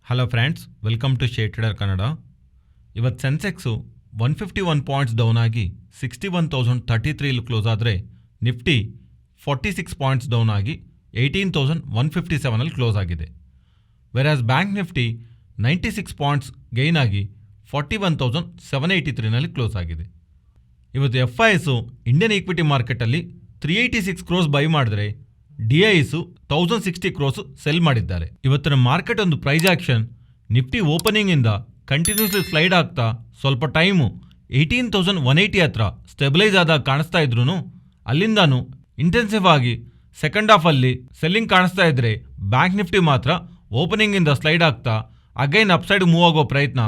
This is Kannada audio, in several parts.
Hello friends, welcome to share trader Kannada. ಇವತ್ತು ಸೆನ್ಸೆಕ್ಸು 151 ಪಾಯಿಂಟ್ಸ್ ಡೌನ್ ಆಗಿ 61,033 ಕ್ಲೋಸ್ ಆದರೆ ನಿಫ್ಟಿ 46 ಪಾಯಿಂಟ್ಸ್ ಡೌನ್ ಆಗಿ 18,157 ಕ್ಲೋಸ್ ಆಗಿದೆ. ವೆರಾಸ್ ಬ್ಯಾಂಕ್ ನಿಫ್ಟಿ 96 ಪಾಯಿಂಟ್ಸ್ ಗೈನ್ ಆಗಿ 41,783 ಕ್ಲೋಸ್ ಆಗಿದೆ. ಇವತ್ತು FISಸು ಇಂಡಿಯನ್ ಈಕ್ವಿಟಿ ಮಾರ್ಕೆಟಲ್ಲಿ 386 ಕ್ರೋಸ್ ಬೈ ಮಾಡಿದ್ರೆ DISಸು 1060 ಕ್ರೋಸ್ ಸೆಲ್ ಮಾಡಿದ್ದಾರೆ. ಇವತ್ತಿನ ಮಾರ್ಕೆಟ್ ಒಂದು ಪ್ರೈಸ್ ಆಕ್ಷನ್ ನಿಫ್ಟಿ ಓಪನಿಂಗಿಂದ ಕಂಟಿನ್ಯೂಸ್ಲಿ ಸ್ಲೈಡ್ ಆಗ್ತಾ ಸ್ವಲ್ಪ ಟೈಮು 18,180 ಹತ್ರ ಸ್ಟೆಬಿಲೈಸ್ ಆದಾಗ ಕಾಣಿಸ್ತಾ ಇದ್ರು, ಅಲ್ಲಿಂದಾನು ಇಂಟೆನ್ಸಿವ್ ಆಗಿ ಸೆಕೆಂಡ್ ಹಾಫಲ್ಲಿ ಸೆಲ್ಲಿಂಗ್ ಕಾಣಿಸ್ತಾ ಇದ್ರೆ ಬ್ಯಾಂಕ್ ನಿಫ್ಟಿ ಮಾತ್ರ ಓಪನಿಂಗಿಂದ ಸ್ಲೈಡ್ ಆಗ್ತಾ ಅಗೈನ್ ಅಪ್ಸೈಡ್ ಮೂವ್ ಆಗೋ ಪ್ರಯತ್ನ.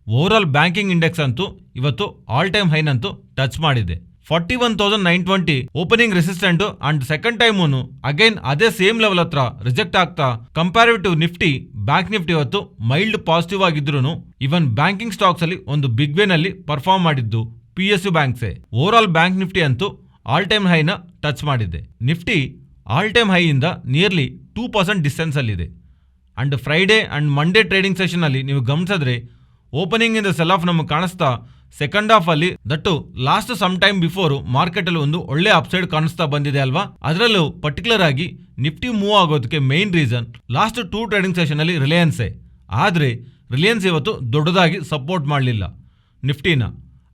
ಓವರಾಲ್ ಬ್ಯಾಂಕಿಂಗ್ ಇಂಡೆಕ್ಸ್ ಅಂತೂ ಇವತ್ತು ಆಲ್ ಟೈಮ್ ಹೈನಂತೂ ಟಚ್ ಮಾಡಿದೆ. 41,920 ಓಪನಿಂಗ್ ರೆಸಿಸ್ಟೆಂಟ್ ಅಂಡ್ ಸೆಕೆಂಡ್ ಟೈಮೂನು ಅಗೈನ್ ಅದೇ ಸೇಮ್ ಲೆವೆಲ್ ಹತ್ರ ರಿಜೆಕ್ಟ್ ಆಗ್ತಾ ಕಂಪ್ಯಾರಿಟಿವ್ ನಿಫ್ಟಿ ಬ್ಯಾಂಕ್ ನಿಫ್ಟಿ ಇವತ್ತು ಮೈಲ್ಡ್ ಪಾಸಿಟಿವ್ ಆಗಿದ್ರು ಇವನ್ ಬ್ಯಾಂಕಿಂಗ್ ಸ್ಟಾಕ್ಸ್ ಅಲ್ಲಿ ಒಂದು ಬಿಗ್ ವೇನಲ್ಲಿ ಪರ್ಫಾರ್ಮ್ ಮಾಡಿದ್ದು PSU ಬ್ಯಾಂಕ್ಸೇ. ಓವರಾಲ್ ಬ್ಯಾಂಕ್ ನಿಫ್ಟಿ ಅಂತೂ ಆಲ್ ಟೈಮ್ ಹೈನ ಟಚ್ ಮಾಡಿದೆ. ನಿಫ್ಟಿ ಆಲ್ ಟೈಮ್ ಹೈಯಿಂದ ನಿಯರ್ಲಿ 2% ಡಿಸ್ಟೆನ್ಸ್ ಅಲ್ಲಿದೆ. And Friday and Monday trading session ಅಲ್ಲಿ ನೀವು ಗಮನಿಸಿದ್ರೆ ಓಪನಿಂಗ್ ಇಂದ ಸೆಲ್ ಆಫ್ ನಮಗೆ ಕಾಣಿಸ್ತಾ ಸೆಕೆಂಡ್ ಹಾಫ್ ಅಲ್ಲಿ that last some time before market ಅಲ್ಲಿ ಒಂದು ಒಳ್ಳೆ ಅಪ್ಸೈಡ್ ಕಾಣಿಸ್ತಾ ಬಂದಿದೆ ಅಲ್ವಾ. ಅದರಲ್ಲೂ ಪರ್ಟಿಕ್ಯುಲರ್ ಆಗಿ ನಿಫ್ಟಿ ಮೂವ್ ಆಗೋದಕ್ಕೆ main reason last 2 trading session ಅಲ್ಲಿ ರಿಲಯನ್ಸೇ. ಆದರೆ ರಿಲಯನ್ಸ್ ಇವತ್ತು ದೊಡ್ಡದಾಗಿ ಸಪೋರ್ಟ್ ಮಾಡಲಿಲ್ಲ ನಿಫ್ಟಿನ.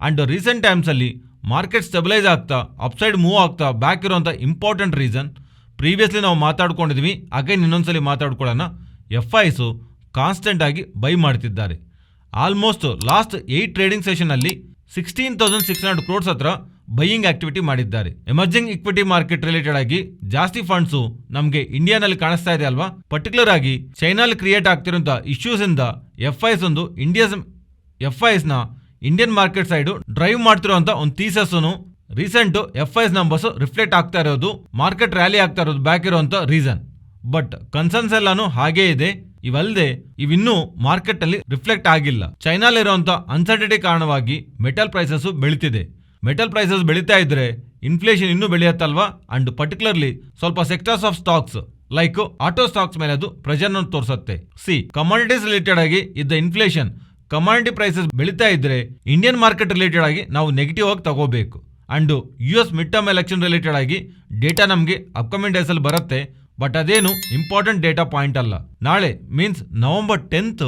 ಅಂಡ್ ರೀಸೆಂಟ್ ಟೈಮ್ಸ್ ಅಲ್ಲಿ ಮಾರ್ಕೆಟ್ ಸ್ಟೆಬಿಲೈಸ್ ಆಗ್ತಾ ಅಪ್ಸೈಡ್ ಮೂವ್ ಆಗ್ತಾ ಬ್ಯಾಕ್ ಇರುವಂಥ ಇಂಪಾರ್ಟೆಂಟ್ ರೀಸನ್ ಪ್ರೀವಿಯಸ್ಲಿ ನಾವು ಮಾತಾಡ್ಕೊಂಡಿದ್ವಿ, ಅಗೈನ್ ಇನ್ನೊಂದ್ಸಲಿ ಮಾತಾಡ್ಕೊಳ್ಳೋಣ. FISಸು ಕಾನ್ಸ್ಟೆಂಟ್ ಆಗಿ ಬೈ ಮಾಡ್ತಿದ್ದಾರೆ. ಆಲ್ಮೋಸ್ಟ್ ಲಾಸ್ಟ್ 8 ಟ್ರೇಡಿಂಗ್ ಸೆಷನ್ ಅಲ್ಲಿ 16,600 ಕ್ರೋರ್ಸ್ ಹತ್ರ ಬೈಯಿಂಗ್ ಆಕ್ಟಿವಿಟಿ ಮಾಡಿದ್ದಾರೆ. ಎಮರ್ಜಿಂಗ್ ಇಕ್ವಿಟಿ ಮಾರ್ಕೆಟ್ ರಿಲೇಟೆಡ್ ಆಗಿ ಜಾಸ್ತಿ ಫಂಡ್ಸು ನಮಗೆ ಇಂಡಿಯಾನಲ್ಲಿ ಕಾಣಿಸ್ತಾ ಇದೆ ಅಲ್ವಾ. ಪರ್ಟಿಕ್ಯುಲರ್ ಆಗಿ ಚೈನಾಲಿ ಕ್ರಿಯೇಟ್ ಆಗ್ತಿರುವಂಥ ಇಶ್ಯೂಸ್ ಇಂದ FIS ಒಂದು FISನ ಇಂಡಿಯನ್ ಮಾರ್ಕೆಟ್ ಸೈಡು ಡ್ರೈವ್ ಮಾಡ್ತಿರುವಂಥ ಒಂದು ಥೀಸಸ್ನು ರೀಸೆಂಟ್ FIS ನಂಬರ್ಸ್ ರಿಫ್ಲೆಕ್ಟ್ ಆಗ್ತಾ ಇರೋದು, ಮಾರ್ಕೆಟ್ ರ್ಯಾಲಿ ಆಗ್ತಾ ಇರೋದು ಬ್ಯಾಕ್ ಇರುವಂಥ ರೀಸನ್. ಬಟ್ ಕನ್ಸರ್ನ್ಸ್ ಎಲ್ಲಾನು ಹಾಗೇ ಇದೆ. ಇವಲ್ಲದೆ ಇವಿನ್ನೂ ಮಾರ್ಕೆಟ್ ಅಲ್ಲಿ ರಿಫ್ಲೆಕ್ಟ್ ಆಗಿಲ್ಲ. ಚೈನಾಲಿರುವಂತ ಅನ್ಸರ್ಟಿಟಿ ಕಾರಣವಾಗಿ ಮೆಟಲ್ ಪ್ರೈಸಸ್ ಬೆಳೀತಿದೆ. ಮೆಟಲ್ ಪ್ರೈಸಸ್ ಬೆಳೀತಾ ಇದ್ರೆ ಇನ್ಫ್ಲೇಷನ್ ಇನ್ನೂ ಬೆಳೆಯುತ್ತಲ್ವಾ. ಅಂಡ್ ಪರ್ಟಿಕ್ಯುಲರ್ಲಿ ಸ್ವಲ್ಪ sectors of stocks like auto stocks ಮೇಲೆ ಅದು ಪ್ರೆಷರ್ ತೋರಿಸುತ್ತೆ. ಕಮಾಡಿಟೀಸ್ ರಿಲೇಟೆಡ್ ಆಗಿ ಇದ್ದ ಇನ್ಫ್ಲೇಷನ್, ಕಮಾಡಿಟಿ ಪ್ರೈಸಸ್ ಬೆಳೀತಾ ಇದ್ರೆ ಇಂಡಿಯನ್ ಮಾರ್ಕೆಟ್ ರಿಲೇಟೆಡ್ ಆಗಿ ನಾವು ನೆಗೆಟಿವ್ ಆಗಿ ತಗೋಬೇಕು. And US mid term election related ಆಗಿ ಡೇಟಾ ನಮಗೆ ಅಪ್ಕಮಿಂಗ್ ಡೇಸ್ ಅಲ್ಲಿ ಬರುತ್ತೆ. ಬಟ್ ಅದೇನು ಇಂಪಾರ್ಟೆಂಟ್ ಡೇಟಾ ಪಾಯಿಂಟ್ ಅಲ್ಲ. ನಾಳೆ means November 10th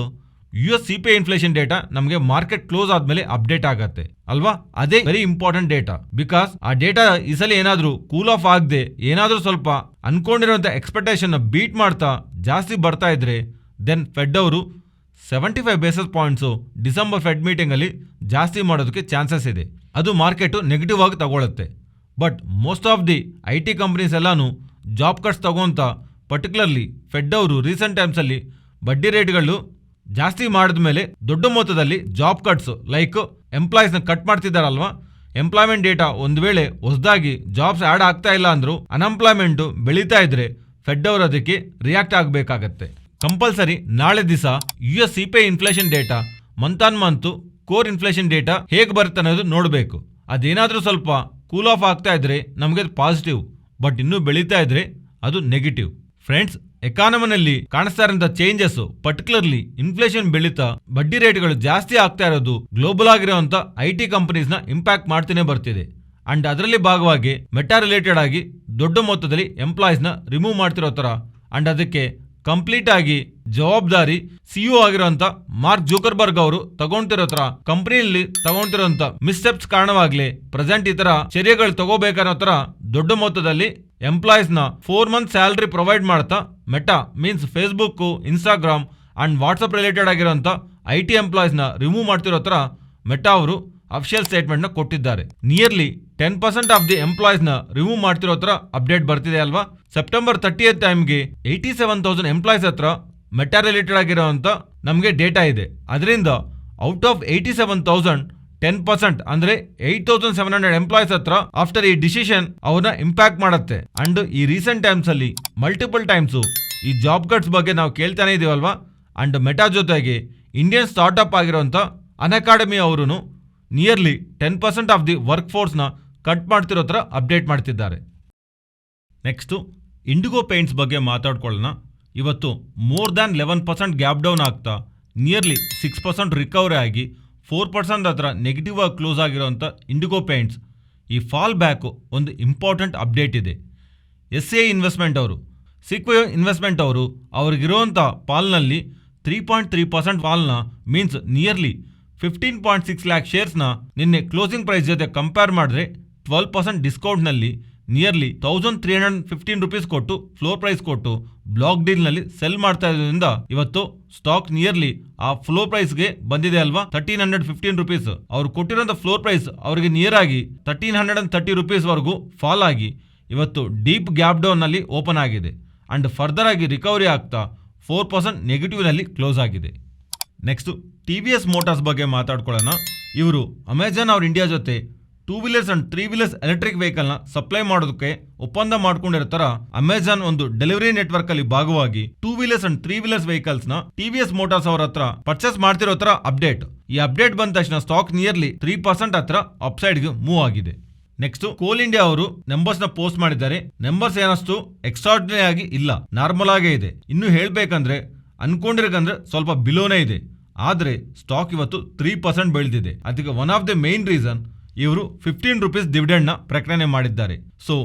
US CPI inflation data ನಮಗೆ ಮಾರ್ಕೆಟ್ ಕ್ಲೋಸ್ ಆದ್ಮೇಲೆ ಅಪ್ಡೇಟ್ ಆಗತ್ತೆ ಅಲ್ವಾ. ಅದೇ ವೆರಿ ಇಂಪಾರ್ಟೆಂಟ್ ಡೇಟಾ. ಬಿಕಾಸ್ ಆ ಡೇಟಾ ಈ ಸಲ ಏನಾದ್ರೂ ಕೂಲ್ ಆಫ್ ಆಗದೆ ಏನಾದ್ರೂ ಸ್ವಲ್ಪ ಅನ್ಕೊಂಡಿರುವಂತ ಎಕ್ಸ್ಪೆಕ್ಟೇಷನ್ ಬೀಟ್ ಮಾಡ್ತಾ ಜಾಸ್ತಿ ಬರ್ತಾ ಇದ್ರೆ ದೆನ್ ಫೆಡ್ ಅವರು 75 basis points December Fed meeting ಅಲ್ಲಿ ಜಾಸ್ತಿ ಮಾಡೋದಕ್ಕೆ ಚಾನ್ಸಸ್ ಇದೆ. ಅದು ಮಾರ್ಕೆಟ್ ನೆಗೆಟಿವ್ ಆಗಿ ತಗೊಳುತ್ತೆ. But most of the IT companies ಎಲ್ಲಾನು ಜಾಬ್ ಕಟ್ಸ್ ತಗೋಂತ ಪರ್ಟಿಕ್ಯುಲರ್ಲಿ ಫೆಡ್ ಅವರು ರೀಸೆಂಟ್ ಟೈಮ್ಸ್ ಅಲ್ಲಿ ಬಡ್ಡಿ ರೇಟ್ಗಳು ಜಾಸ್ತಿ ಮಾಡಿದ ಮೇಲೆ ದೊಡ್ಡ ಮೊತ್ತದಲ್ಲಿ ಜಾಬ್ ಕಟ್ಸ್ ಲೈಕ್ ಎಂಪ್ಲಾಯೀಸ್ನ ಕಟ್ ಮಾಡ್ತಿದ್ದಾರಲ್ವಾ. ಎಂಪ್ಲಾಯ್ಮೆಂಟ್ ಡೇಟಾ ಒಂದು ವೇಳೆ ಹೊಸದಾಗಿ ಜಾಬ್ಸ್ ಆ್ಯಡ್ ಆಗ್ತಾ ಇಲ್ಲ ಅಂದ್ರೂ ಅನ್ಎಂಪ್ಲಾಯ್ಮೆಂಟ್ ಬೆಳೀತಾ ಇದ್ರೆ ಫೆಡ್ ಅವರು ಅದಕ್ಕೆ ರಿಯಾಕ್ಟ್ ಆಗಬೇಕಾಗತ್ತೆ. ಕಂಪಲ್ಸರಿ ನಾಳೆ ದಿವಸ US CPI inflation data month on month core inflation data ಹೇಗೆ ಬರುತ್ತೆ ಅನ್ನೋದು ನೋಡಬೇಕು. ಅದೇನಾದ್ರೂ ಸ್ವಲ್ಪ ಕೂಲ್ ಆಫ್ ಆಗ್ತಾ ಇದ್ರೆ ನಮಗೆ ಪಾಸಿಟಿವ್, ಬಟ್ ಇನ್ನೂ ಬೆಳೀತಾ ಇದ್ರೆ ಅದು ನೆಗೆಟಿವ್. ಫ್ರೆಂಡ್ಸ್, ಎಕಾನಮಿನಲ್ಲಿ ಕಾಣಿಸ್ತಾ ಇರೋಂಥ ಚೇಂಜಸ್ ಪರ್ಟಿಕ್ಯುಲರ್ಲಿ ಇನ್ಫ್ಲೇಷನ್ ಬೆಳೀತಾ ಬಡ್ಡಿ ರೇಟ್ಗಳು ಜಾಸ್ತಿ ಆಗ್ತಾ ಇರೋದು ಗ್ಲೋಬಲ್ ಆಗಿರುವಂತ IT ಕಂಪನೀಸ್ನ ಇಂಪ್ಯಾಕ್ಟ್ ಮಾಡ್ತಾನೆ ಬರ್ತಿದೆ. ಅಂಡ್ ಅದರಲ್ಲಿ ಭಾಗವಾಗಿ ಮೆಟಾ ರಿಲೇಟೆಡ್ ಆಗಿ ದೊಡ್ಡ ಮೊತ್ತದಲ್ಲಿ ಎಂಪ್ಲಾಯೀಸ್ನ ರಿಮೂವ್ ಮಾಡ್ತಿರೋ ತರ ಅಂಡ್ ಅದಕ್ಕೆ ಕಂಪ್ಲೀಟ್ ಆಗಿ ಜವಾಬ್ದಾರಿ CEO ಆಗಿರುವಂತ ಮಾರ್ಕ್ ಜುಕರ್ಬರ್ಗ್ ಅವರು ತಗೊಂತಿರೋ ತರ ಕಂಪನಿಯಲ್ಲಿ ತಗೊಂತಿರೋಂತ ಮಿಸ್ಸ್ಟೆಪ್ಸ್ ಕಾರಣವಾಗ್ಲಿ ಪ್ರೆಸೆಂಟ್ ಈ ತರ ಚರ್ಯಗಳು ತಗೋಬೇಕನ್ನೋ ತರ ದೊಡ್ಡ ಮೊತ್ತದಲ್ಲಿ ಎಂಪ್ಲಾಯೀಸ್ ನ 4 months ಸ್ಯಾಲರಿ ಪ್ರೊವೈಡ್ ಮಾಡ್ತಾ meta means Facebook, Instagram and WhatsApp related ಆಗಿರುವಂತ IT ಎಂಪ್ಲಾಯೀಸ್ ನ ರಿಮೂವ್ ಮಾಡ್ತಿರೋ ತರ ಮೆಟಾ ಅವರು ಅಫಿಷಿಯಲ್ ಸ್ಟೇಟ್ಮೆಂಟ್ ನ ಕೊಟ್ಟಿದ್ದಾರೆ. ನಿಯರ್ಲಿ 10% ಆಫ್ ದಿ ಎಂಪ್ಲಾಯೀಸ್ ನ ರಿಮೂವ್ ಮಾಡ್ತಿರೋ ತರ ಅಪ್ಡೇಟ್ ಬರ್ತಿದೆ ಅಲ್ವಾ. ಸೆಪ್ಟೆಂಬರ್ 30th ಟೈಮ್ಗೆ 87,000 ಎಂಪ್ಲಾಯೀಸ್ ಹತ್ರ ಮೆಟಾ ರಿಲೇಟೆಡ್ ಆಗಿರೋಂಥ ನಮಗೆ ಡೇಟಾ ಇದೆ. ಅದರಿಂದ ಔಟ್ ಆಫ್ 87,000 10% ಅಂದ್ರೆ 8,700 ಎಂಪ್ಲಾಯೀಸ್ ಹತ್ರ ಆಫ್ಟರ್ ಈ ಡಿಸಿಷನ್ ಅವ್ರನ್ನ ಇಂಪ್ಯಾಕ್ಟ್ ಮಾಡುತ್ತೆ. ಅಂಡ್ ಈ ರೀಸೆಂಟ್ ಟೈಮ್ಸ್ ಅಲ್ಲಿ ಮಲ್ಟಿಪಲ್ ಟೈಮ್ಸ್ ಈ ಜಾಬ್ ಕಟ್ಸ್ ಬಗ್ಗೆ ನಾವು ಕೇಳ್ತಾನೆ ಇದೀವಲ್ವಾ. ಅಂಡ್ ಮೆಟಾ ಜೊತೆಗೆ ಇಂಡಿಯನ್ ಸ್ಟಾರ್ಟ್ಅಪ್ ಆಗಿರೋಂಥ ಅನ್ಅಕಾಡೆಮಿ ಅವರು ನಿಯರ್ಲಿ 10% ಆಫ್ ದಿ ವರ್ಕ್ ಫೋರ್ಸ್ನ ಕಟ್ ಮಾಡ್ತಿರೋ ಥರ ಅಪ್ಡೇಟ್ ಮಾಡ್ತಿದ್ದಾರೆ. ನೆಕ್ಸ್ಟು ಇಂಡಿಗೋ ಪೇಂಟ್ಸ್ ಬಗ್ಗೆ ಮಾತಾಡ್ಕೊಳ್ಳೋಣ. ಇವತ್ತು ಮೋರ್ ದ್ಯಾನ್ 11% ಗ್ಯಾಪ್ ಡೌನ್ ಆಗ್ತಾ ನಿಯರ್ಲಿ 6% ರಿಕವರಿ ಆಗಿ 4% ಹತ್ರ ನೆಗೆಟಿವ್ ಆಗಿ ಕ್ಲೋಸ್ ಆಗಿರೋಂಥ ಇಂಡಿಗೋ ಪೇಂಟ್ಸ್ ಈ ಫಾಲ್ ಬ್ಯಾಕು ಒಂದು ಇಂಪಾರ್ಟೆಂಟ್ ಅಪ್ಡೇಟ್ ಇದೆ. SCI ಇನ್ವೆಸ್ಟ್ಮೆಂಟ್ ಅವರು ಸಿಕ್ವೆಂಟ್ ಇನ್ವೆಸ್ಟ್ಮೆಂಟ್ ಅವರು ಅವ್ರಿಗಿರುವಂಥ ಪಾಲ್ನಲ್ಲಿ 3.3% ಫಾಲ್ನ ಮೀನ್ಸ್ ನಿಯರ್ಲಿ 15.6 ಲ್ಯಾಕ್ ಶೇರ್ಸ್ನ ನಿನ್ನೆ ಕ್ಲೋಸಿಂಗ್ ಪ್ರೈಸ್ ಜೊತೆ ಕಂಪೇರ್ ಮಾಡಿದ್ರೆ 12% ಡಿಸ್ಕೌಂಟ್ನಲ್ಲಿ ನಿಯರ್ಲಿ 1315 ರುಪೀಸ್ ಕೊಟ್ಟು ಫ್ಲೋರ್ ಪ್ರೈಸ್ ಕೊಟ್ಟು ಬ್ಲಾಕ್ ಡೀಲ್ನಲ್ಲಿ ಸೆಲ್ ಮಾಡ್ತಾ ಇರೋದ್ರಿಂದ ಇವತ್ತು ಸ್ಟಾಕ್ ನಿಯರ್ಲಿ ಆ ಫ್ಲೋರ್ ಪ್ರೈಸ್ಗೆ ಬಂದಿದೆ ಅಲ್ವಾ, 1315 ರುಪೀಸ್. ಅವ್ರು ಕೊಟ್ಟಿರೋಂಥ ಫ್ಲೋರ್ ಪ್ರೈಸ್ ಅವರಿಗೆ ನಿಯರ್ ಆಗಿ 1330 ರುಪೀಸ್ ವರೆಗೂ ಫಾಲ್ ಆಗಿ ಇವತ್ತು ಡೀಪ್ ಗ್ಯಾಪ್ ಡೌನ್ನಲ್ಲಿ ಓಪನ್ ಆಗಿದೆ ಅಂಡ್ ಫರ್ದರ್ ಆಗಿ ರಿಕವರಿ ಆಗ್ತಾ 4% ನೆಗೆಟಿವ್ನಲ್ಲಿ ಕ್ಲೋಸ್ ಆಗಿದೆ. ನೆಕ್ಸ್ಟು TVS ಮೋಟಾರ್ಸ್ ಬಗ್ಗೆ ಮಾತಾಡ್ಕೊಳ್ಳೋಣ. ಇವರು ಅಮೆಜಾನ್ ಅವ್ರ ಇಂಡಿಯಾ ಜೊತೆ 2 ವೀಲರ್ಸ್ ಅಂಡ್ 3 ವೀಲರ್ಸ್ ಎಲೆಕ್ಟ್ರಿಕ್ ವೆಹಿಕಲ್ನ ಸಪ್ಲೈ ಮಾಡೋದಕ್ಕೆ ಒಪ್ಪಂದ ಮಾಡ್ಕೊಂಡಿರ್ತಾರ. ಅಮೆಜಾನ್ ಒಂದು ಡೆಲಿವರಿ ನೆಟ್ವರ್ಕ್ ಅಲ್ಲಿ ಭಾಗವಾಗಿ 2 ವೀಲರ್ಸ್ ಅಂಡ್ 3 ವೀಲರ್ಸ್ ವೆಹಿಕಲ್ಸ್ನ TVS ಮೋಟಾರ್ಸ್ ಅವರ ಹತ್ರ ಪರ್ಚೇಸ್ ಮಾಡ್ತಿರೋ ತರ ಅಪ್ಡೇಟ್. ಈ ಅಪ್ಡೇಟ್ ಬಂದ ತಕ್ಷಣ ಸ್ಟಾಕ್ ನಿಯರ್ಲಿ 3% ಹತ್ರ ಅಪ್ಸೈಡ್ಗೆ ಮೂವ್ ಆಗಿದೆ. ನೆಕ್ಸ್ಟ್ ಕೋಲ್ ಇಂಡಿಯಾ ಅವರು ನಂಬರ್ಸ್ ನ ಪೋಸ್ಟ್ ಮಾಡಿದ್ದಾರೆ. ನಂಬರ್ಸ್ ಏನಷ್ಟು ಎಕ್ಸ್ಟ್ರಾರ್ಡಿನರಿ ಆಗಿ ಇಲ್ಲ, ನಾರ್ಮಲ್ ಆಗೇ ಇದೆ. ಇನ್ನು ಹೇಳ್ಬೇಕಂದ್ರೆ ಅನ್ಕೊಂಡಿರಕಂದ್ರೆ ಸ್ವಲ್ಪ ಬಿಲೋನೇ ಇದೆ. ಆದ್ರೆ ಸ್ಟಾಕ್ ಇವತ್ತು 3% ಬೆಳೆದಿದೆ. ಅದಕ್ಕೆ one of the main reason ಇವರು 15 ರುಪೀಸ್ ಡಿವಿಡೆಂಡ್ ನ ಪ್ರಕಟಣೆ ಮಾಡಿದ್ದಾರೆ. ಸೊ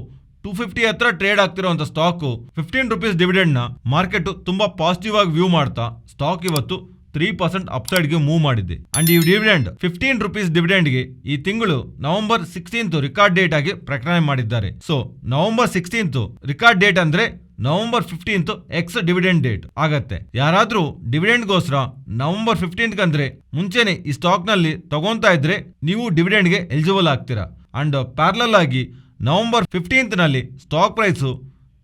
250 ಹತ್ರ ಟ್ರೇಡ್ ಆಗ್ತಿರುವಂತ ಸ್ಟಾಕ್ 15 ರುಪೀಸ್ ಡಿವಿಡೆಂಡ್ ನ ಮಾರ್ಕೆಟ್ ತುಂಬಾ ಪಾಸಿಟಿವ್ ಆಗಿ ವ್ಯೂ ಮಾಡ್ತಾ ಸ್ಟಾಕ್ ಇವತ್ತು 3% ಅಪ್ಸೈಡ್ಗೆ ಮೂವ್ ಮಾಡಿದೆ. ಅಂಡ್ ಈ ಡಿವಿಡೆಂಡ್ 15 ರುಪೀಸ್ ಡಿವಿಡೆಂಡ್ಗೆ ಈ ತಿಂಗಳು ನವೆಂಬರ್ 16th ರಿಕಾರ್ಡ್ ಡೇಟ್ ಆಗಿ ಪ್ರಕಟಣೆ ಮಾಡಿದ್ದಾರೆ. So November 16th record date ಅಂದ್ರೆ November 15th ex dividend date ಆಗತ್ತೆ. ಯಾರಾದ್ರೂ ಡಿವಿಡೆಂಡ್ಗೋಸ್ಕರ ನವೆಂಬರ್ 15th ಅಂದ್ರೆ ಮುಂಚೆನೆ ಈ ಸ್ಟಾಕ್ ನಲ್ಲಿ ತಗೊಂತಾ ಇದ್ರೆ ನೀವು ಡಿವಿಡೆಂಡ್ಗೆ ಎಲಿಜಿಬಲ್ ಆಗ್ತೀರಾ. ಅಂಡ್ ಪ್ಯಾರಲಲ್ ಆಗಿ ನವೆಂಬರ್ 15th ನಲ್ಲಿ stock price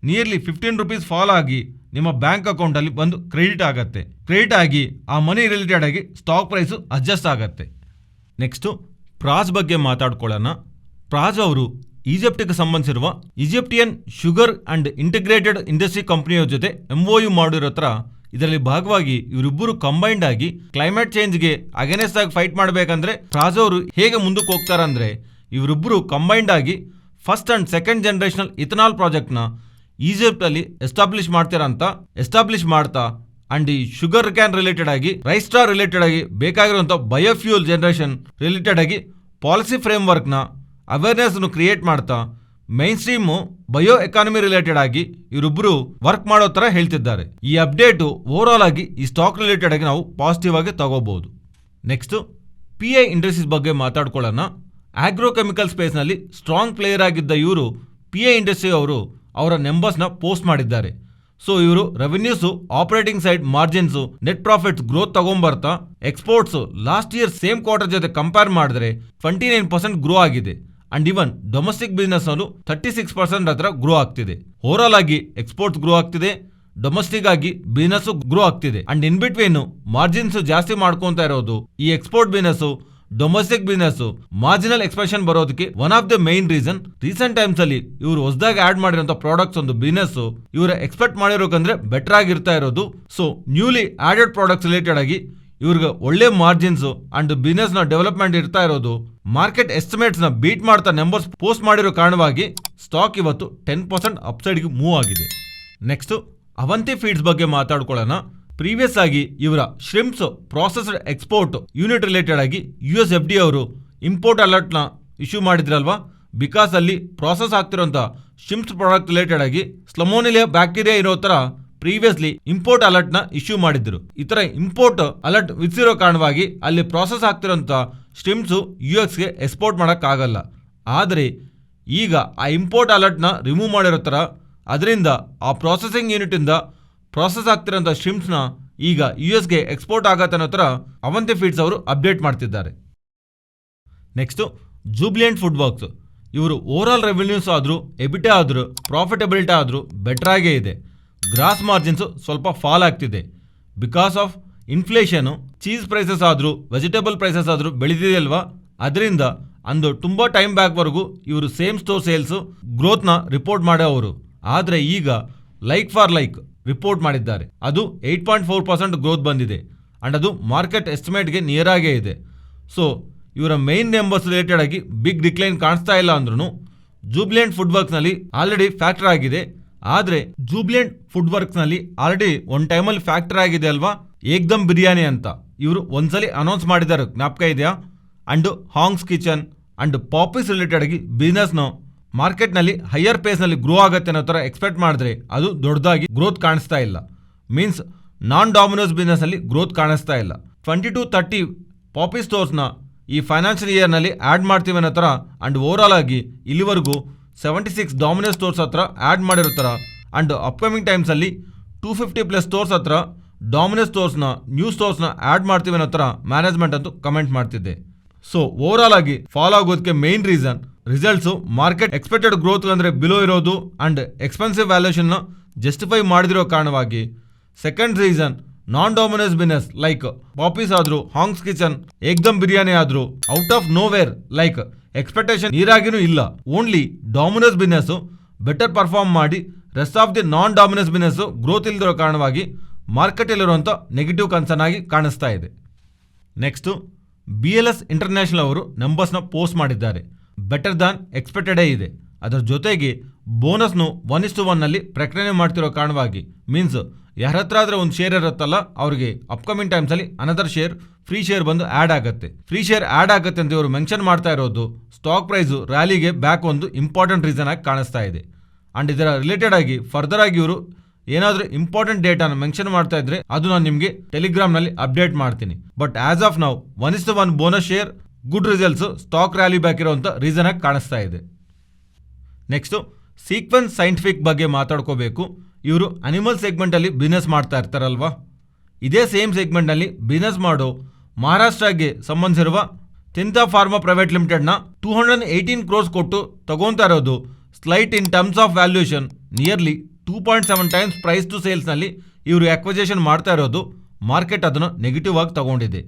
nearly 15 rupees fall ಆಗಿ ನಿಮ್ಮ ಬ್ಯಾಂಕ್ ಅಕೌಂಟ್ ಅಲ್ಲಿ ಬಂದು ಕ್ರೆಡಿಟ್ ಆಗತ್ತೆ. ಕ್ರೆಡಿಟ್ ಆಗಿ ಆ ಮನಿ ರಿಲೇಟೆಡ್ ಆಗಿ ಸ್ಟಾಕ್ ಪ್ರೈಸ್ ಅಡ್ಜಸ್ಟ್ ಆಗತ್ತೆ. ನೆಕ್ಸ್ಟ್ ಪ್ರಾಜ್ ಬಗ್ಗೆ ಮಾತಾಡ್ಕೊಳ್ಳೋಣ. ಪ್ರಾಜ್ ಅವರು ಈಜಿಪ್ಟ್ಗೆ ಸಂಬಂಧಿಸಿರುವ Egyptian sugar and integrated industry ಕಂಪನಿಯವ್ರ ಜೊತೆ MOU ಮಾಡಿರೋ ತರ ಇದರಲ್ಲಿ ಭಾಗವಾಗಿ ಇವರಿಬ್ಬರು ಕಂಬೈನ್ಡ್ ಆಗಿ ಕ್ಲೈಮೇಟ್ ಚೇಂಜ್ಗೆ ಅಗೇನೆಸ್ಟ್ ಆಗಿ ಫೈಟ್ ಮಾಡಬೇಕಂದ್ರೆ ಪ್ರಾಜ್ ಅವರು ಹೇಗೆ ಮುಂದಕ್ಕೆ ಹೋಗ್ತಾರಂದ್ರೆ ಇವರಿಬ್ಬರು ಕಂಬೈನ್ಡ್ ಆಗಿ first and second generational ethanol ಪ್ರಾಜೆಕ್ಟ್ನ ಈಜಿಪ್ಟ್ ಅಲ್ಲಿ ಎಸ್ಟಾಬ್ಲಿಷ್ ಮಾಡ್ತಾ ಅಂಡ್ ಈ ಶುಗರ್ ಕ್ಯಾನ್ ರಿಲೇಟೆಡ್ ಆಗಿ ರೈಸ್ ಸ್ಟಾರ್ ರಿಲೇಟೆಡ್ ಆಗಿ ಬೇಕಾಗಿರುವಂಥ ಬಯೋಫ್ಯೂಲ್ ಜನರೇಷನ್ ರಿಲೇಟೆಡ್ ಆಗಿ ಪಾಲಿಸಿ ಫ್ರೇಮ್ ವರ್ಕ್ನ ಅವೇರ್ನೆಸ್ ಕ್ರಿಯೇಟ್ ಮಾಡ್ತಾ main stream bio economy related ಆಗಿ ಇವರಿಬ್ಬರು ವರ್ಕ್ ಮಾಡೋ ತರ ಹೇಳ್ತಿದ್ದಾರೆ. ಈ ಅಪ್ಡೇಟ್ ಓವರ್ ಆಲ್ ಆಗಿ ಈ ಸ್ಟಾಕ್ ರಿಲೇಟೆಡ್ ಆಗಿ ನಾವು ಪಾಸಿಟಿವ್ ಆಗಿ ತಗೋಬಹುದು. ನೆಕ್ಸ್ಟ್ PI ಇಂಡಸ್ಟ್ರೀಸ್ ಬಗ್ಗೆ ಮಾತಾಡ್ಕೊಳ್ಳೋಣ. ಆಗ್ರೋ ಕೆಮಿಕಲ್ ಸ್ಪೇಸ್ ನಲ್ಲಿ ಸ್ಟ್ರಾಂಗ್ ಪ್ಲೇಯರ್ ಆಗಿದ್ದ ಇವರು PI ಇಂಡಸ್ಟ್ರಿ ಅವರು ಅವರ ನಂಬರ್ಸ್ನ ಪೋಸ್ಟ್ ಮಾಡಿದ್ದಾರೆ. ಸೊ ಇವರು revenues, operating side margins, net profits growth ತಗೊಂಡ್ಬರ್ತಾ exports last year same quarter ಜೊತೆ ಕಂಪೇರ್ ಮಾಡಿದ್ರೆ 29% ಗ್ರೋ ಆಗಿದೆ. ಅಂಡ್ ಇವನ್ ಡೊಮೆಸ್ಟಿಕ್ ಬಿಸ್ನೆಸ್ ಅಲ್ಲೂ 36% ಹತ್ರ ಗ್ರೋ ಆಗ್ತಿದೆ. ಓವರ್ ಆಲ್ ಆಗಿ ಎಕ್ಸ್ಪೋರ್ಟ್ಸ್ ಗ್ರೋ ಆಗ್ತಿದೆ, ಡೊಮೆಸ್ಟಿಕ್ ಆಗಿ ಬಿಸ್ನೆಸ್ ಗ್ರೋ ಆಗ್ತಿದೆ. ಅಂಡ್ ಇನ್ ಬಿಟ್ವೀನ್ ಮಾರ್ಜಿನ್ಸ್ ಜಾಸ್ತಿ ಮಾಡ್ಕೊಂತ ಇರೋದು ಈ export business, domestic business marginal expression ಬರೋದಕ್ಕೆ one of the main reason. Recent times ಅಲ್ಲಿ ಇವರು ಹೊಸದಾಗಿ ಆಡ್ ಮಾಡಿರೋ ಪ್ರಾಡಕ್ಟ್ಸ್ ಒಂದು ಬಿಸ್ನೆಸ್ ಇವರು ಎಕ್ಸ್ಪೆಕ್ಟ್ ಮಾಡಿರೋಕಂದ್ರೆ ಬೆಟರ್ ಆಗಿರ್ತಾ ಇರೋದು. So newly added products related ಆಗಿ ಇವ್ರಿಗೆ ಒಳ್ಳೆ ಮಾರ್ಜಿನ್ಸ್ ಅಂಡ್ ಬಿಸ್ನೆಸ್ ನ ಡೆವಲಪ್ಮೆಂಟ್ ಇರ್ತಾ ಇರೋದು. ಮಾರ್ಕೆಟ್ ಎಸ್ಟಿಮೇಟ್ಸ್ ನ ಬೀಟ್ ಮಾಡ್ತಾ ನಂಬರ್ಸ್ ಪೋಸ್ಟ್ ಮಾಡಿರೋ ಕಾರಣವಾಗಿ ಸ್ಟಾಕ್ ಇವತ್ತು 10% ಅಪ್ಸೈಡ್ಗೆ ಮೂವ್ ಆಗಿದೆ. ನೆಕ್ಸ್ಟ್ ಅವಂತಿ ಫೀಡ್ಸ್ ಬಗ್ಗೆ ಮಾತಾಡ್ಕೊಳ್ಳೋಣ. ಪ್ರೀವಿಯಸ್ ಆಗಿ ಇವರ ಶ್ರಿಂಪ್ಸ್ ಪ್ರಾಸೆಸ್ಡ್ ಎಕ್ಸ್ಪೋರ್ಟ್ ಯೂನಿಟ್ ರಿಲೇಟೆಡ್ ಆಗಿ US FDA ಅವರು ಇಂಪೋರ್ಟ್ ಅಲರ್ಟ್ ನ ಇಶ್ಯೂ ಮಾಡಿದ್ರಲ್ವಾ. ಬಿಕಾಸ್ ಅಲ್ಲಿ ಪ್ರಾಸೆಸ್ ಆಗ್ತಿರೋಂಥ ಶ್ರಿಂಪ್ಸ್ ಪ್ರಾಡಕ್ಟ್ ರಿಲೇಟೆಡ್ ಆಗಿ ಸ್ಲಮೋನಿಲಿಯಾ ಬ್ಯಾಕ್ಟೀರಿಯಾ ಇರೋ ತರ ಪ್ರೀವಿಯಸ್ಲಿ ಇಂಪೋರ್ಟ್ ಅಲರ್ಟ್ ನ ಇಶ್ಯೂ ಮಾಡಿದ್ರು. ಈ ತರ ಇಂಪೋರ್ಟ್ ಅಲರ್ಟ್ ವಿಧಿಸಿರೋ ಕಾರಣವಾಗಿ ಅಲ್ಲಿ ಪ್ರಾಸೆಸ್ ಆಗ್ತಿರೋಂಥ ಶ್ರಿಂಪ್ಸ್ US ಗೆ ಎಕ್ಸ್ಪೋರ್ಟ್ ಮಾಡಕ್ ಆಗಲ್ಲ. ಆದ್ರೆ ಈಗ ಆ ಇಂಪೋರ್ಟ್ ಅಲರ್ಟ್ ನ ರಿಮೂವ್ ಮಾಡಿರೋ ತರ ಅದರಿಂದ ಆ ಪ್ರಾಸೆಸಿಂಗ್ ಯೂನಿಟ್ ಇಂದ ಪ್ರಾಸೆಸ್ ಆಗ್ತಿರೋಂಥ ಶ್ರಿಂಪ್ಸ್ ನ ಈಗ US ಗೆ ಎಕ್ಸ್ಪೋರ್ಟ್ ಆಗತ್ತೆ ಅನ್ನೋ ತರ ಅವಂತಿ ಫೀಡ್ಸ್ ಅವರು ಅಪ್ಡೇಟ್ ಮಾಡ್ತಿದ್ದಾರೆ. Next Jubilant Food Works. ಇವರು ಓವರ್ ಆಲ್ ರೆವೆನ್ಯೂಸ್ ಆದ್ರೂ, ಎಬಿಟಾ ಆದ್ರೂ, ಪ್ರಾಫಿಟಬಿಲಿಟಿ ಆದ್ರೂ ಬೆಟರ್ ಆಗೇ ಇದೆ. ಗ್ರಾಸ್ ಮಾರ್ಜಿನ್ಸ್ ಸ್ವಲ್ಪ ಫಾಲ್ ಆಗ್ತಿದೆ because of inflation. Cheese prices ಆದ್ರೂ, ವೆಜಿಟೇಬಲ್ ಪ್ರೈಸಸ್ ಆದ್ರೂ ಬೆಳೆದಿದೆ ಅಲ್ವಾ. ಅದರಿಂದ ಅಂದು ತುಂಬಾ ಟೈಮ್ ಬ್ಯಾಕ್ ವರೆಗೂ ಇವರು ಸೇಮ್ ಸ್ಟೋರ್ ಸೇಲ್ಸ್ ಗ್ರೋತ್ ನ ರಿಪೋರ್ಟ್ ಮಾಡೋರು. ಆದ್ರೆ ಈಗ ಲೈಕ್ ಫಾರ್ ಲೈಕ್ ರಿಪೋರ್ಟ್ ಮಾಡಿದ್ದಾರೆ. ಅದು 8.4% ಗ್ರೋತ್ ಬಂದಿದೆ ಅಂಡ್ ಅದು ಮಾರ್ಕೆಟ್ ಎಸ್ಟಿಮೇಟ್ಗೆ ನಿಯರ್ ಆಗೇ ಇದೆ. ಸೊ ಇವರ ಮೈನ್ ನಂಬರ್ಸ್ ರಿಲೇಟೆಡ್ ಆಗಿ ಬಿಗ್ ಡಿಕ್ಲೈನ್ ಕಾಣಿಸ್ತಾ ಇಲ್ಲ ಅಂದ್ರೂ ಜೂಬಿಲೆಂಟ್ ಫುಡ್ ವರ್ಕ್ಸ್ ನಲ್ಲಿ ಆಲ್ರೆಡಿ ಫ್ಯಾಕ್ಟರ್ ಆಗಿದೆ. ಆದರೆ ಜೂಬಿಲೆಂಟ್ ಫುಡ್ ವರ್ಕ್ಸ್ನಲ್ಲಿ ಆಲ್ರೆಡಿ ಒಂದು ಟೈಮಲ್ಲಿ ಫ್ಯಾಕ್ಟರ್ ಆಗಿದೆ ಅಲ್ವಾ ಏಕ್ದಮ್ ಬಿರಿಯಾನಿ ಅಂತ, ಇವರು ಒಂದ್ಸಲಿ ಅನೌನ್ಸ್ ಮಾಡಿದ್ದಾರೆ, ಜ್ಞಾಪಕ ಇದೆಯಾ? And hunks kitchen and ಪಾಪೀಸ್ related ಆಗಿ ಬಿಸ್ನೆಸ್ನ ಮಾರ್ಕೆಟ್ನಲ್ಲಿ ಹೈಯರ್ ಪೇಸ್ನಲ್ಲಿ ಗ್ರೋ ಆಗುತ್ತೆ ಅನ್ನೋ ಥರ ಎಕ್ಸ್ಪೆಕ್ಟ್ ಮಾಡಿದ್ರೆ ಅದು ದೊಡ್ಡದಾಗಿ ಗ್ರೋತ್ ಕಾಣಿಸ್ತಾ ಇಲ್ಲ. ಮೀನ್ಸ್ ನಾನ್ ಡಾಮಿನೋಸ್ ಬಿಸ್ನೆಸ್ನಲ್ಲಿ ಗ್ರೋತ್ ಕಾಣಿಸ್ತಾ ಇಲ್ಲ. 20-30 ಪಾಪಿ ಸ್ಟೋರ್ಸ್ನ ಈ ಫೈನಾನ್ಷಿಯಲ್ ಇಯರ್ನಲ್ಲಿ ಆ್ಯಡ್ ಮಾಡ್ತೀವಿ ಅನ್ನೋ ಥರ ಅಂಡ್ ಓವರಾಲ್ ಆಗಿ ಇಲ್ಲಿವರೆಗೂ 76 ಡಾಮಿನೋಸ್ ಸ್ಟೋರ್ಸ್ ಹತ್ರ ಆ್ಯಡ್ ಮಾಡಿರೋ ಥರ ಅಂಡ್ ಅಪ್ಕಮಿಂಗ್ ಟೈಮ್ಸಲ್ಲಿ 250+ ಸ್ಟೋರ್ಸ್ ಹತ್ರ ಡಾಮಿನೋಸ್ ಸ್ಟೋರ್ಸ್ನ ನ್ಯೂ ಸ್ಟೋರ್ಸ್ನ ಆ್ಯಡ್ ಮಾಡ್ತೀವಿ ಅನ್ನೋ ಥರ ಮ್ಯಾನೇಜ್ಮೆಂಟ್ ಅಂತೂ ಕಮೆಂಟ್ ಮಾಡ್ತಿದ್ದೆ. ಸೊ ಓವರಾಲ್ ಆಗಿ ಫಾಲೋ ಆಗೋದಕ್ಕೆ main reason results market expected growth ಅಂದರೆ ಬಿಲೋ ಇರೋದು ಅಂಡ್ ಎಕ್ಸ್ಪೆನ್ಸಿವ್ ವ್ಯಾಲ್ಯೂಷನ್ನ ಜಸ್ಟಿಫೈ ಮಾಡದಿರೋ ಕಾರಣವಾಗಿ. Second reason non Domino's business like Popeyes ಆದ್ರು ಹಾಂಗ್ಸ್ ಕಿಚನ್ ಏಕ್ದಮ್ ಬಿರಿಯಾನಿ ಆದ್ರು out of nowhere like expectation ನೀರಾಗಿನೂ ಇಲ್ಲ, only Domino's business better perform ಮಾಡಿ rest of the non Domino's business growth ಇಲ್ದಿರೋ ಕಾರಣವಾಗಿ ಮಾರ್ಕೆಟಲ್ಲಿರುವಂಥ ನೆಗೆಟಿವ್ ಕನ್ಸರ್ನ್ ಆಗಿ ಕಾಣಿಸ್ತಾ ಇದೆ. ನೆಕ್ಸ್ಟು BLS ಇಂಟರ್ನ್ಯಾಷನಲ್ ಅವರು ನಂಬರ್ಸ್ನ ಪೋಸ್ಟ್ ಮಾಡಿದ್ದಾರೆ. ಬೆಟರ್ ದಾನ್ ಎಕ್ಸ್ಪೆಕ್ಟೆಡೇ ಇದೆ. ಅದರ ಜೊತೆಗೆ ಬೋನಸ್ನು 1:1 ಪ್ರಕಟಣೆ ಮಾಡ್ತಿರೋ ಕಾರಣವಾಗಿ ಮೀನ್ಸ್ ಯಾರ ಹತ್ರ ಆದರೆ ಒಂದು ಶೇರ್ ಇರುತ್ತಲ್ಲ ಅವ್ರಿಗೆ ಅಪ್ಕಮಿಂಗ್ ಟೈಮ್ಸಲ್ಲಿ ಅನದರ್ ಶೇರ್ ಫ್ರೀ ಶೇರ್ ಬಂದು ಆ್ಯಡ್ ಆಗುತ್ತೆ. ಫ್ರೀ ಶೇರ್ ಆ್ಯಡ್ ಆಗುತ್ತೆ ಅಂತ ಇವರು ಮೆನ್ಷನ್ ಮಾಡ್ತಾ ಇರೋದು ಸ್ಟಾಕ್ ಪ್ರೈಸು ರ್ಯಾಲಿಗೆ ಬ್ಯಾಕ್ ಒಂದು ಇಂಪಾರ್ಟೆಂಟ್ ರೀಸನ್ ಆಗಿ ಕಾಣಿಸ್ತಾ ಇದೆ. ಆ್ಯಂಡ್ ಇದರ ರಿಲೇಟೆಡ್ ಆಗಿ ಫರ್ದರ್ ಆಗಿ ಇವರು ಏನಾದರೂ ಇಂಪಾರ್ಟೆಂಟ್ ಡೇಟಾನ ಮೆನ್ಷನ್ ಮಾಡ್ತಾ ಇದ್ರೆ ಅದು ನಾನು ನಿಮಗೆ ಟೆಲಿಗ್ರಾಮ್ನಲ್ಲಿ ಅಪ್ಡೇಟ್ ಮಾಡ್ತೀನಿ. But as of now 1:1 bonus share good results stock rally back ಇರೋಂಥ ರೀಸನ್ ಆಗಿ ಕಾಣಿಸ್ತಾ ಇದೆ. ನೆಕ್ಸ್ಟು ಸೀಕ್ವೆನ್ಸ್ ಸೈಂಟಿಫಿಕ್ ಬಗ್ಗೆ ಮಾತಾಡ್ಕೋಬೇಕು. ಇವರು ಅನಿಮಲ್ ಸೆಗ್ಮೆಂಟಲ್ಲಿ ಬಿಸ್ನೆಸ್ ಮಾಡ್ತಾ ಇರ್ತಾರಲ್ವಾ, ಇದೇ ಸೇಮ್ ಸೆಗ್ಮೆಂಟ್ನಲ್ಲಿ ಬಿಸ್ನೆಸ್ ಮಾಡೋ ಮಹಾರಾಷ್ಟ್ರಗೆ ಸಂಬಂಧಿಸಿರುವ ತಿಂತಾ ಫಾರ್ಮಾ ಪ್ರೈವೇಟ್ ಲಿಮಿಟೆಡ್ನ 218 crores ಕೊಟ್ಟು ತಗೊತಾ ಇರೋದು slight in terms of valuation nearly 2.7 times price to ಸೇಲ್ಸ್ನಲ್ಲಿ ಇವರು ಅಕ್ವಿಸಿಷನ್ ಮಾಡ್ತಾ ಇರೋದು ಮಾರ್ಕೆಟ್ ಅದನ್ನು ನೆಗೆಟಿವ್ ಆಗಿ ತಗೊಂಡಿದೆ.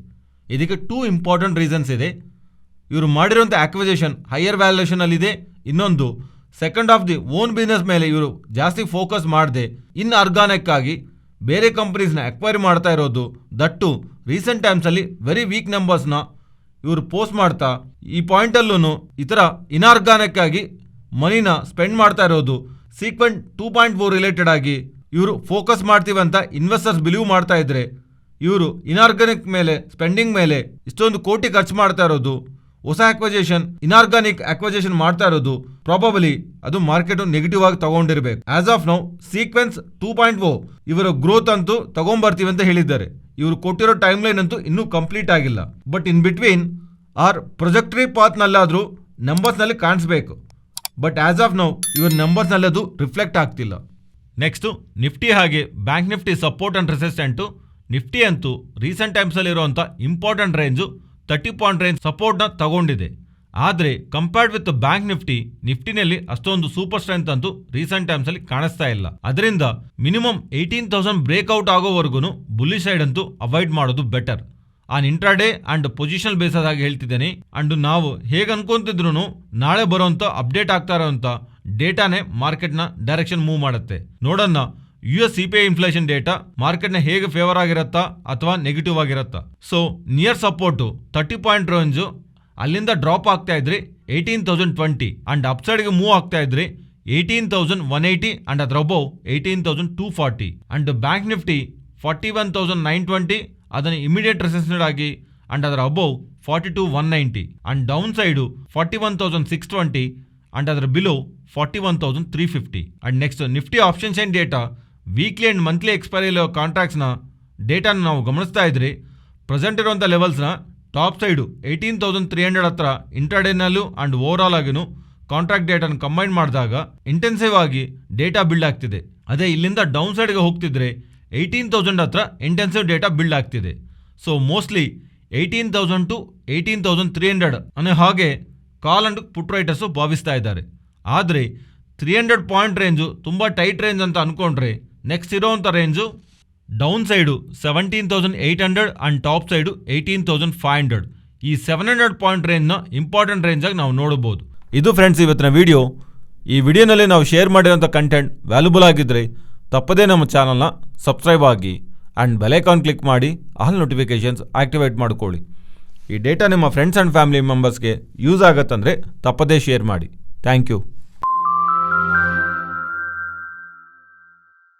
ಇದಕ್ಕೆ 2 ಇಂಪಾರ್ಟೆಂಟ್ ರೀಸನ್ಸ್ ಇದೆ. ಇವರು ಮಾಡಿರೋಂಥ ಅಕ್ವಿಸಿಷನ್ ಹೈಯರ್ ವ್ಯಾಲ್ಯೂಯೇಷನಲ್ಲಿದೆ. ಇನ್ನೊಂದು second of the own business ಮೇಲೆ ಇವರು ಜಾಸ್ತಿ ಫೋಕಸ್ ಮಾಡದೆ ಆರ್ಗಾನಿಕ್ ಆಗಿ ಬೇರೆ ಕಂಪನೀಸ್ನ ಅಕ್ವೈರಿ ಮಾಡ್ತಾ ಇರೋದು. ದಟ್ಟು ರೀಸೆಂಟ್ ಟೈಮ್ಸಲ್ಲಿ ವೆರಿ ವೀಕ್ ನಂಬರ್ಸ್ನ ಇವರು ಪೋಸ್ಟ್ ಮಾಡ್ತಾ ಈ ಪಾಯಿಂಟಲ್ಲೂ ಈ ಥರ ಇನ್ಆರ್ಗಾನಿಕ್ ಆಗಿ ಮನಿನ ಸ್ಪೆಂಡ್ ಮಾಡ್ತಾ ಇರೋದು ಸೀಕ್ವೆಂಟ್ 2.4 ರಿಲೇಟೆಡ್ ಆಗಿ ಇವರು ಫೋಕಸ್ ಮಾಡ್ತೀವಿ ಅಂತ ಇನ್ವೆಸ್ಟರ್ಸ್ ಬಿಲೀವ್ ಮಾಡ್ತಾ ಇದ್ರೆ ಇವರು ಇನ್ಆರ್ಗಾನಿಕ್ ಮೇಲೆ ಸ್ಪೆಂಡಿಂಗ್ ಮೇಲೆ ಇಷ್ಟೊಂದು ಕೋಟಿ ಖರ್ಚು ಮಾಡ್ತಾ ಇರೋದು, ಹೊಸ ಅಕ್ವಿಸಿಷನ್ ಇನ್ಆರ್ಗಾನಿಕ್ ಅಕ್ವಿಸಿಷನ್ ಮಾಡ್ತಾ ಇರೋದು ಪ್ರಾಬಬಲಿ ಅದು ಮಾರ್ಕೆಟ್ ನೆಗೆಟಿವ್ ಆಗಿ ತಗೊಂಡಿರ್ಬೇಕು. ಆಸ್ ಆಫ್ ನೌ ಸೀಕ್ವೆನ್ಸ್ 2.0 ಇವರ ಗ್ರೋತ್ ಅಂತೂ ತಗೊಂಡ್ಬರ್ತೀವಿ ಅಂತ ಹೇಳಿದ್ದಾರೆ. ಇವರು ಕೊಟ್ಟಿರೋ ಟೈಮ್ ಲೈನ್ ಅಂತೂ ಇನ್ನೂ ಕಂಪ್ಲೀಟ್ ಆಗಿಲ್ಲ. ಬಟ್ ಇನ್ ಬಿಟ್ವೀನ್ ಆರ್ ಪ್ರೊಜೆಕ್ಟರಿ ಪಾತ್ನಲ್ಲಾದರೂ ನಂಬರ್ಸ್ನಲ್ಲಿ ಕಾಣಿಸ್ಬೇಕು. ಬಟ್ ಆಸ್ ಆಫ್ ನೌ ಇವ್ರ ನಂಬರ್ಸ್ನಲ್ಲಿ ಅದು ರಿಫ್ಲೆಕ್ಟ್ ಆಗ್ತಿಲ್ಲ. ನೆಕ್ಸ್ಟು ನಿಫ್ಟಿ ಹಾಗೆ bank nifty support and resistant. Nifty ಅಂತೂ ರೀಸೆಂಟ್ ಟೈಮ್ಸಲ್ಲಿ ಇರುವಂಥ ಇಂಪಾರ್ಟೆಂಟ್ ರೇಂಜು 30 ಪಾಯಿಂಟ್ ರೇಂಜ್ ಸಪೋರ್ಟ್ನ ತಗೊಂಡಿದೆ. ಆದರೆ ಕಂಪೇರ್ಡ್ ವಿತ್ ಬ್ಯಾಂಕ್ ನಿಫ್ಟಿನಲ್ಲಿ ಅಷ್ಟೊಂದು ಸೂಪರ್ ಸ್ಟ್ರೆಂತ್ ಅಂತೂ ರೀಸೆಂಟ್ ಟೈಮ್ಸಲ್ಲಿ ಕಾಣಿಸ್ತಾ ಇಲ್ಲ. ಅದರಿಂದ ಮಿನಿಮಮ್ 18,000 ಬ್ರೇಕ್ಔಟ್ ಆಗೋವರೆಗೂ ಬುಲ್ಲಿಶ್ ಸೈಡ್ ಅಂತೂ ಅವಾಯ್ಡ್ ಮಾಡೋದು better. On intraday and positional basis ಆಗಿ ಹೇಳ್ತಿದ್ದೇನೆ. ಅಂಡ್ ನಾವು ಹೇಗೆ ಅನ್ಕೊಂತಿದ್ರು ನಾಳೆ ಬರೋಂಥ ಅಪ್ಡೇಟ್ ಆಗ್ತಾ ಇರೋಂಥ ಡೇಟಾನೇ ಮಾರ್ಕೆಟ್ನ ಡೈರೆಕ್ಷನ್ ಮೂವ್ ಮಾಡುತ್ತೆ. ನೋಡೋಣ US CPI ಇನ್ಫ್ಲೇಷನ್ ಡೇಟಾ ಮಾರ್ಕೆಟ್ನ ಹೇಗೆ ಫೇವರ್ ಆಗಿರತ್ತಾ ಅಥವಾ ನೆಗೆಟಿವ್ ಆಗಿರತ್ತಾ. So near support 30 point range, ಅಲ್ಲಿಂದ ಡ್ರಾಪ್ ಆಗ್ತಾ ಇದ್ರಿ 18,020 ಅಂಡ್ ಅಪ್ಸೈಡ್ಗೆ ಮೂವ್ ಆಗ್ತಾ ಇದ್ರಿ 18,180 ಅಂಡ್ ಅದ್ರ ಅಬೌವ್ 18,240 ಅಂಡ್ ಬ್ಯಾಂಕ್ ನಿಫ್ಟಿ 41,920 ಅದನ್ನು ಇಮಿಡಿಯೇಟ್ ರೆಸಿಸ್ಟೆಂಟ್ ಆಗಿ ಅಂಡ್ ಅದರ above 42,190 and down side 41,620 and ಅದರ below 41,350. And next nifty option chain data weekly and monthly expiry ಇರೋ ಕಾಂಟ್ರಾಕ್ಟ್ಸ್ನ ಡೇಟಾನ ನಾವು ಗಮನಿಸ್ತಾ ಇದ್ರಿ. ಪ್ರೆಸೆಂಟ್ ಇರುವಂಥ ಲೆವೆಲ್ಸ್ನ ಟಾಪ್ ಸೈಡು 18,300 ಹತ್ರ ಇಂಟ್ರಾಡೇನಲ್ಲೂ ಅಂಡ್ ಓವರಾಲ್ ಆಗಿನೂ ಕಾಂಟ್ರಾಕ್ಟ್ ಡೇಟಾನ ಕಂಬೈನ್ ಮಾಡಿದಾಗ ಇಂಟೆನ್ಸಿವ್ ಆಗಿ ಡೇಟಾ ಬಿಲ್ಡ್ ಆಗ್ತಿದೆ. ಅದೇ ಇಲ್ಲಿಂದ ಡೌನ್ ಸೈಡ್ಗೆ ಹೋಗ್ತಿದ್ರೆ 18,000 ಹತ್ರ ಇಂಟೆನ್ಸಿವ್ ಡೇಟಾ ಬಿಲ್ಡ್ ಆಗ್ತಿದೆ. ಸೊ ಮೋಸ್ಟ್ಲಿ 18,000 to 18,300 ಅನ್ನೋ ಹಾಗೆ ಕಾಲ್ ಅಂಡ್ ಪುಟ್ ರೈಟರ್ಸು ಭಾವಿಸ್ತಾ ಇದ್ದಾರೆ. ಆದರೆ 300 ಪಾಯಿಂಟ್ ರೇಂಜು ತುಂಬ ಟೈಟ್ ರೇಂಜ್ ಅಂತ ಅಂದ್ಕೊಂಡ್ರೆ ನೆಕ್ಸ್ಟ್ ಇರೋವಂಥ range down side 17,800 and top side 18,500. ಈ 700 ಪಾಯಿಂಟ್ ರೇಂಜ್ನ ಇಂಪಾರ್ಟೆಂಟ್ ರೇಂಜಾಗಿ ನಾವು ನೋಡಬಹುದು. ಇದು ಫ್ರೆಂಡ್ಸ್ ಇವತ್ತಿನ ವಿಡಿಯೋ. ಈ ವಿಡಿಯೋನಲ್ಲಿ ನಾವು ಶೇರ್ ಮಾಡಿರೋಂಥ ಕಂಟೆಂಟ್ ವ್ಯಾಲ್ಯುಬಲ್ ಆಗಿದ್ದರೆ ತಪ್ಪದೇ ನಮ್ಮ ಚಾನಲ್ನ ಸಬ್ಸ್ಕ್ರೈಬ್ ಆಗಿ ಆ್ಯಂಡ್ ಬೆಲ್ ಐಕಾನ್ ಕ್ಲಿಕ್ ಮಾಡಿ ಆಲ್ ನೋಟಿಫಿಕೇಷನ್ಸ್ ಆ್ಯಕ್ಟಿವೇಟ್ ಮಾಡ್ಕೊಳ್ಳಿ. ಈ ಡೇಟಾ ನಿಮ್ಮ ಫ್ರೆಂಡ್ಸ್ ಆ್ಯಂಡ್ ಫ್ಯಾಮಿಲಿ ಮೆಂಬರ್ಸ್ಗೆ ಯೂಸ್ ಆಗತ್ತಂದರೆ ತಪ್ಪದೇ ಶೇರ್ ಮಾಡಿ. Thank you.